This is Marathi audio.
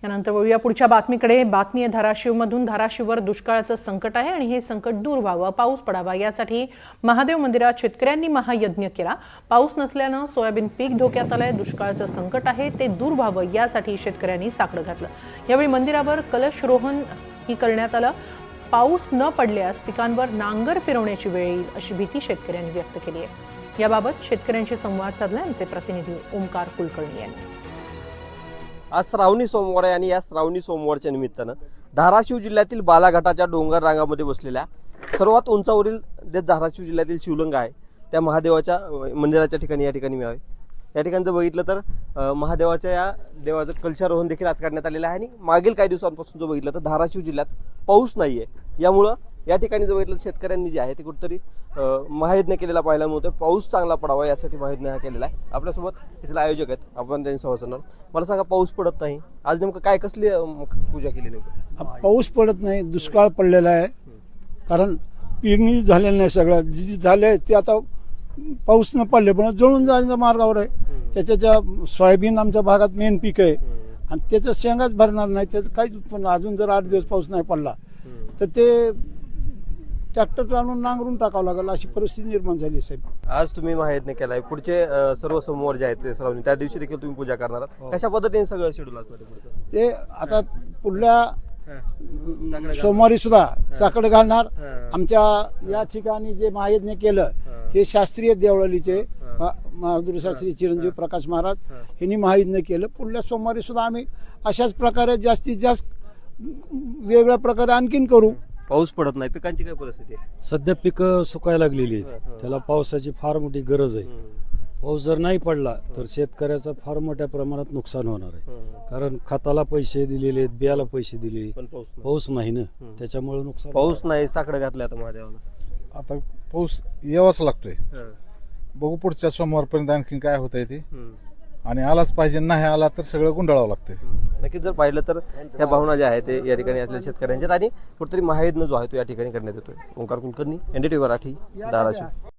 यानंतर वळूया पुढच्या बातमीकडे। बातमी आहे धाराशिवमधून। धाराशिववर दुष्काळाचं संकट आहे आणि हे संकट दूर व्हावं, पाऊस पडावा यासाठी महादेव मंदिरात शेतकऱ्यांनी महायज्ञ केला। पाऊस नसल्यानं सोयाबीन पीक धोक्यात आलंय। दुष्काळाचं संकट आहे ते दूर व्हावं यासाठी शेतकऱ्यांनी साकडं घातलं। यावेळी मंदिरावर कलशरोहण ही करण्यात आलं। पाऊस न पडल्यास पिकांवर नांगर फिरवण्याची वेळ येईल अशी भीती शेतकऱ्यांनी व्यक्त केली आहे। याबाबत शेतकऱ्यांशी संवाद साधला आमचे प्रतिनिधी ओमकार कुलकर्णी यांनी। आज श्रावणी सोमवार आहे आणि या श्रावणी सोमवारच्या निमित्तानं धाराशिव जिल्ह्यातील बालाघाटाच्या डोंगर रांगामध्ये बसलेल्या सर्वात उंचावरील धाराशिव जिल्ह्यातील शिवलिंग आहे त्या महादेवाच्या मंदिराच्या ठिकाणी या ठिकाणी मी आहे। या ठिकाणी जर बघितलं तर महादेवाच्या या देवाचं कलशारोहण देखील आज करण्यात आलेलं आहे आणि मागील काही दिवसांपासून जर बघितलं तर धाराशिव जिल्ह्यात पाऊस नाहीये। यामुळं या ठिकाणी जर बघितलं शेतकऱ्यांनी जे आहे ते कुठेतरी महायज्ञ केलेला पाहायला मिळतोय। पाऊस चांगला पडावा यासाठी महायज्ञ हा केलेला आहे। आपल्यासोबत इथले आयोजक आहेत, आपण त्यांनी संवाद साधणार। मला सांगा, पाऊस पडत नाही, आज नेमकं काय कसली पूजा केली नेमकं? पाऊस पडत नाही, दुष्काळ पडलेला आहे। कारण पेरणी झालेलं नाही, सगळं जे झालंय ते आता पाऊस न पडले पण जळून जाण्याच्या मार्गावर आहे। त्याच्या सोयाबीन आमच्या भागात मेन पीक आहे आणि त्याचं शेंगाच भरणार नाही, त्याचं काहीच उत्पन्न। अजून जर 8 दिवस पाऊस नाही पडला तर ते ट्रॅक्टर आणून नांगरून टाकावं लागेल अशी परिस्थिती निर्माण झाली साहेब। आज तुम्ही महायज्ञ केलाय, पुढचे सर्व सोमवार जे आहेत ते श्रावणी त्या दिवशी देखील तुम्ही पूजा करणार आहात। कशा पद्धतीने सगळं शेड्यूल असणार ते आता पुढल्या सोमवारी सुद्धा साकड घालणार। आमच्या या ठिकाणी जे महायज्ञ केलं हे शास्त्रीय देवळालीचे महादुर शास्त्री चिरंजीव प्रकाश महाराज यांनी महायज्ञ केलं। पुढल्या सोमवारी सुद्धा आम्ही अशाच प्रकारे जास्तीत जास्त वेगळ्या प्रकारे आणखीन करू। पाऊस पडत नाही, पिकांची काय परिस्थिती आहे? सध्या पिकं सुकायला लागलेली आहेत, त्याला पावसाची फार मोठी गरज आहे। पाऊस जर नाही पडला तर शेतकऱ्याचं फार मोठ्या प्रमाणात नुकसान होणार आहे। कारण खताला पैसे दिलेले आहेत, बियाला पैसे दिले, पण पाऊस नाही ना, त्याच्यामुळे नुकसान। पाऊस नाही, साकडं घातलं आता महादेवाला। आता पाऊस यावाच लागतोय, बघू पुढच्या सोमवारपर्यंत आणखीन काय होतंय ते। आणि आलाच पाहिजे, नाही आला तर सगळं गुंडाळावं लागतंय। नक्कीच जर पाहिलं तर या भावना ज्या आहेत ते या ठिकाणी असलेल्या शेतकऱ्यांच्यात आणि कुठेतरी महायज्ञ जो आहे तो या ठिकाणी करण्यात येतोय। ओंकार कुलकर्णी, NDTV मराठी, धाराशिव।